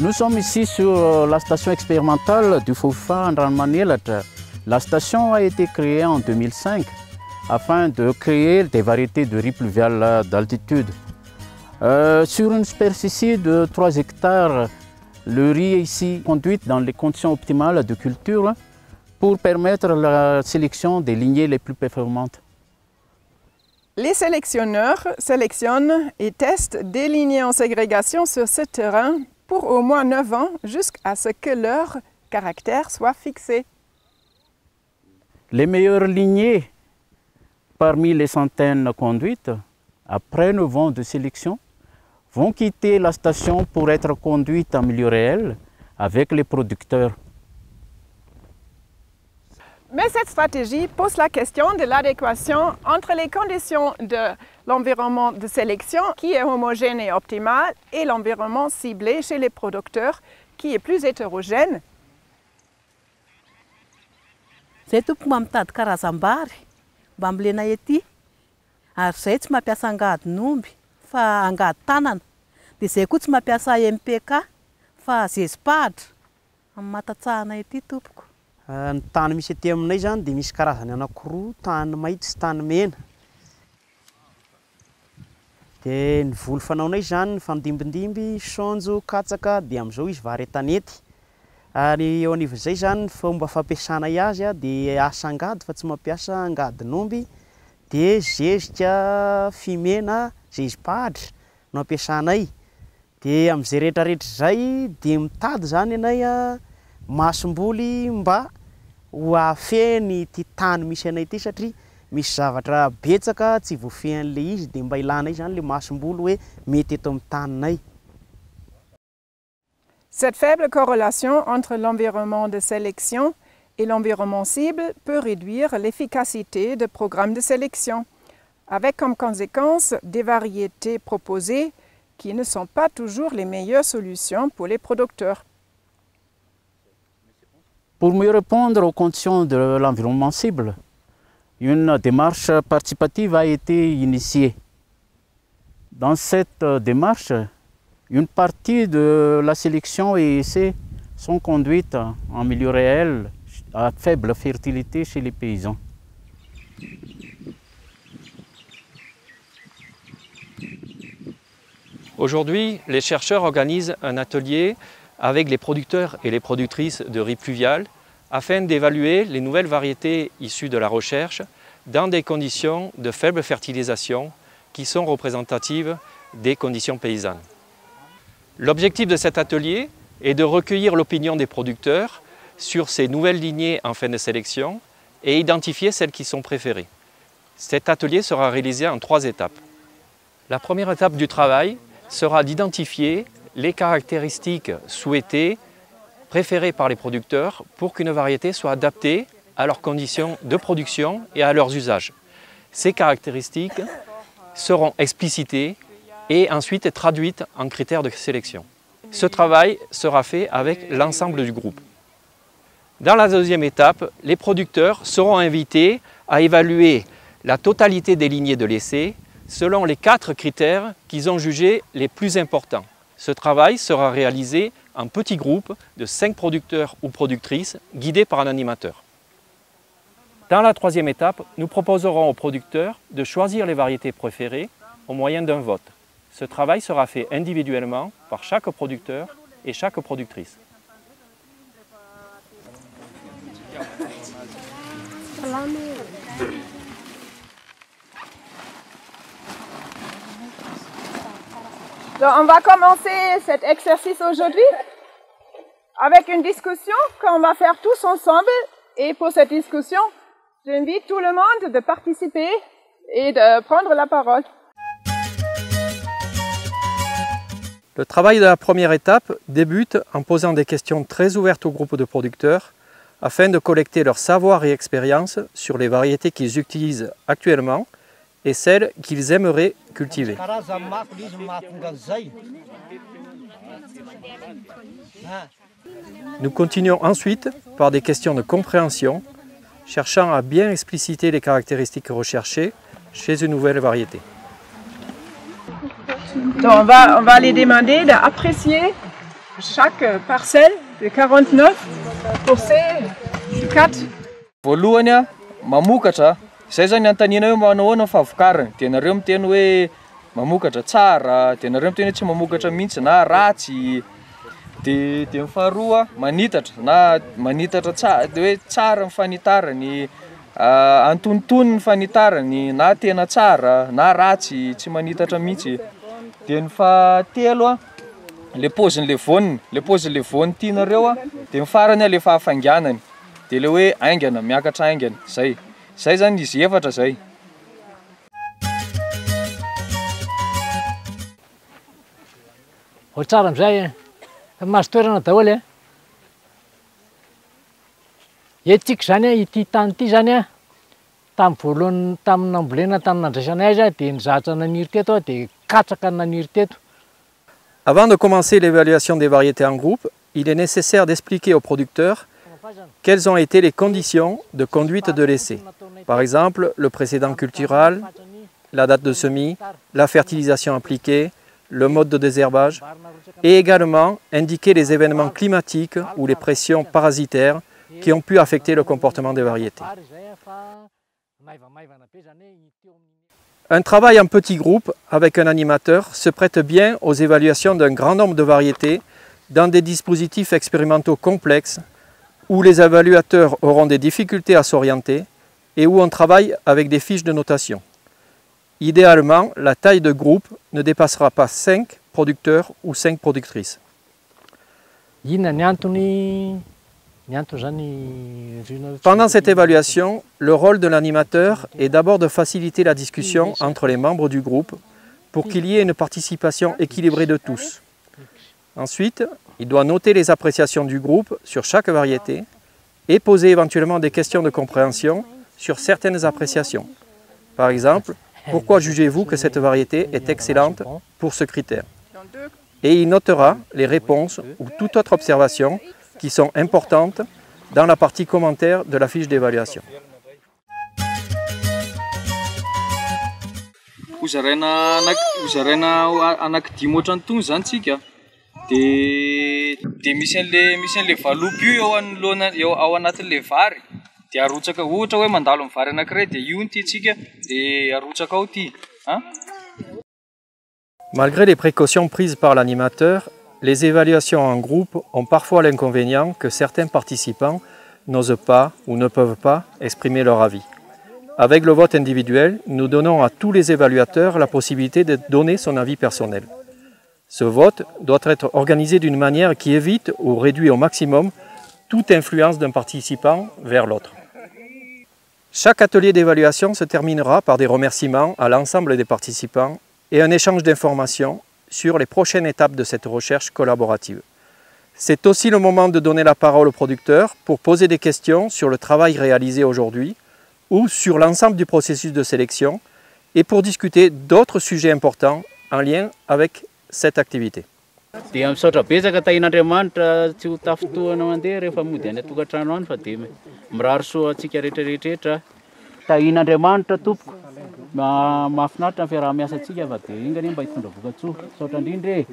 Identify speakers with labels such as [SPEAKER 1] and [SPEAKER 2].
[SPEAKER 1] Nous sommes ici sur la station expérimentale du Foufa en Ranmanilatra. La station a été créée en 2005 afin de créer des variétés de riz pluvial d'altitude. Sur une superficie de 3 hectares, le riz est ici conduit dans les conditions optimales de culture pour permettre la sélection des lignées les plus performantes.
[SPEAKER 2] Les sélectionneurs sélectionnent et testent des lignées en ségrégation sur ce terrain pour au moins 9 ans jusqu'à ce que leur caractère soit fixé.
[SPEAKER 1] Les meilleures lignées parmi les centaines conduites, après 9 ans de sélection, vont quitter la station pour être conduites en milieu réel avec les producteurs.
[SPEAKER 2] Mais cette stratégie pose la question de l'adéquation entre les conditions de l'environnement de sélection qui est homogène et optimal et l'environnement ciblé chez les producteurs qui est plus hétérogène.
[SPEAKER 3] Zay tompoko mba mitady karazam-bary mba ambolena ety ary zay tsy mampiasa angadin'omby fa angady tanana dia zay koa tsy mampiasa MPK fa zezipahatra amin'ny matatsahana ety tompoko.
[SPEAKER 4] Ny tany misy ety aminay zany dia misy karazany anankiroa, tany maitso sy tany mena. Dia ny voly fanaonay zany ny fandimbindimby, saonjo, katsaka dia amin'izao izy vary tanety. Ary eo anivon'izay zany ny fomba fampiasana azy dia asa angady fa tsy mampiasa angadin'omby, dia zezika fimena, zezipahatra no ampiasanay. Dia amin'izay rehetrarehetra izay dia mitady zany anay masom-boly mba ho afeny ity tany misy anay ity satria misy zavatra betsaka tsy voafehan'ilay izy dia mba ilanay zany le masom-boly hoe mety eto amin'ny taninay.
[SPEAKER 2] Cette faible corrélation entre l'environnement de sélection et l'environnement cible peut réduire l'efficacité des programmes de sélection, avec comme conséquence des variétés proposées qui ne sont pas toujours les meilleures solutions pour les producteurs.
[SPEAKER 1] Pour mieux répondre aux conditions de l'environnement cible, une démarche participative a été initiée. Dans cette démarche, une partie de la sélection et essais sont conduites en milieu réel à faible fertilité chez les paysans.
[SPEAKER 5] Aujourd'hui, les chercheurs organisent un atelier avec les producteurs et les productrices de riz pluvial afin d'évaluer les nouvelles variétés issues de la recherche dans des conditions de faible fertilisation qui sont représentatives des conditions paysannes. L'objectif de cet atelier est de recueillir l'opinion des producteurs sur ces nouvelles lignées en fin de sélection et identifier celles qui sont préférées. Cet atelier sera réalisé en 3 étapes. La première étape du travail sera d'identifier les caractéristiques souhaitées, préférées par les producteurs pour qu'une variété soit adaptée à leurs conditions de production et à leurs usages. Ces caractéristiques seront explicitées et ensuite traduites en critères de sélection. Ce travail sera fait avec l'ensemble du groupe. Dans la deuxième étape, les producteurs seront invités à évaluer la totalité des lignées de l'essai selon les 4 critères qu'ils ont jugés les plus importants. Ce travail sera réalisé en petits groupes de 5 producteurs ou productrices guidés par un animateur. Dans la troisième étape, nous proposerons aux producteurs de choisir les variétés préférées au moyen d'un vote. Ce travail sera fait individuellement par chaque producteur et chaque productrice.
[SPEAKER 2] Donc, on va commencer cet exercice aujourd'hui avec une discussion qu'on va faire tous ensemble. Et pour cette discussion, j'invite tout le monde de participer et de prendre la parole.
[SPEAKER 5] Le travail de la première étape débute en posant des questions très ouvertes au groupe de producteurs afin de collecter leur savoir et expérience sur les variétés qu'ils utilisent actuellement et celles qu'ils aimeraient cultiver. Nous continuons ensuite par des questions de compréhension, cherchant à bien expliciter les caractéristiques recherchées chez une nouvelle variété.
[SPEAKER 2] Donc on va les demander d'apprécier chaque parcelle de 49 pour ces 4.
[SPEAKER 6] Voalohany a mamokatra izay zany antanina hoe manao ahoana favokariny dia nareo miteny hoe mamokatra tsara dia nareo miteny hoe tsy mamokatra mihitsy na ratsy dia faharoa manitatra na manitatra tsara dia hoe tsara ny fanitarany antonontonony ny fanitarany na tena tsara na ratsy tsy manitatra mihitsy dia ny fahatelo a le paozin'le voany tianareo a dia ny farany a le fahafanganany dia le hoe aingana miakatra aingana zay zany izy efatra zay.
[SPEAKER 7] Ho tsara amizay mahazo toerana daholo etika zany ity tany ity zany tamin'ny voalohany tamin'ny nambolena tamin'ny nandraisanay azy dia nizatra naniry teto dia katsaka naniry teto.
[SPEAKER 8] Avant de commencer l'évaluation des variétés en groupe, il est nécessaire d'expliquer aux producteurs quelles ont été les conditions de conduite de l'essai. Par exemple, le précédent cultural, la date de semis, la fertilisation appliquée, le mode de désherbage, et également indiquer les événements climatiques ou les pressions parasitaires qui ont pu affecter le comportement des variétés. Un travail en petit groupe avec un animateur se prête bien aux évaluations d'un grand nombre de variétés dans des dispositifs expérimentaux complexes où les évaluateurs auront des difficultés à s'orienter et où on travaille avec des fiches de notation. Idéalement, la taille de groupe ne dépassera pas 5 producteurs ou 5 productrices. Pendant cette évaluation, le rôle de l'animateur est d'abord de faciliter la discussion entre les membres du groupe pour qu'il y ait une participation équilibrée de tous. Ensuite, il doit noter les appréciations du groupe sur chaque variété et poser éventuellement des questions de compréhension sur certaines appréciations. Par exemple, pourquoi jugez-vous que cette variété est excellente pour ce critère? Et il notera les réponses ou toute autre observation qui sont importantes dans la partie commentaire de la fiche d'évaluation.
[SPEAKER 6] Dia misy an'le valopy io ao anatin'le vary dia arotsaka ohatra hoe mandalo amin'ny vary anankiray dia io ny tiantsika dia arotsaka ao ty.
[SPEAKER 8] Malgré les précautions prises par l'animateur, les évaluations en groupe ont parfois l'inconvénient que certains participants n'osent pas ou ne peuvent pas exprimer leur avis. Avec le vote individuel, nous donnons à tous les évaluateurs la possibilité de donner son avis personnel. Ce vote doit être organisé d'une manière qui évite ou réduit au maximum toute influence d'un participant vers l'autre. Chaque atelier d'évaluation se terminera par des remerciements à l'ensemble des participants et un échange d'informations sur les prochaines étapes de cette recherche collaborative. C'est aussi le moment de donner la parole aux producteurs pour poser des questions sur le travail réalisé aujourd'hui ou sur l'ensemble du processus de sélection et pour discuter d'autres sujets importants en lien avec cette activité.
[SPEAKER 1] Dia misaotra betsaka tahin'Andriamanitra tsy ho tafotoana mandeha rehefa mody any atokantrano any fa dia mirary soa antsika rehetrarehetra. Tahin'Andriamanitra tompoko mahafinaritra ny fiaraha-miasantsika fa dia ingany mba hitondra voka-tsoa. Misaotra indrindra e.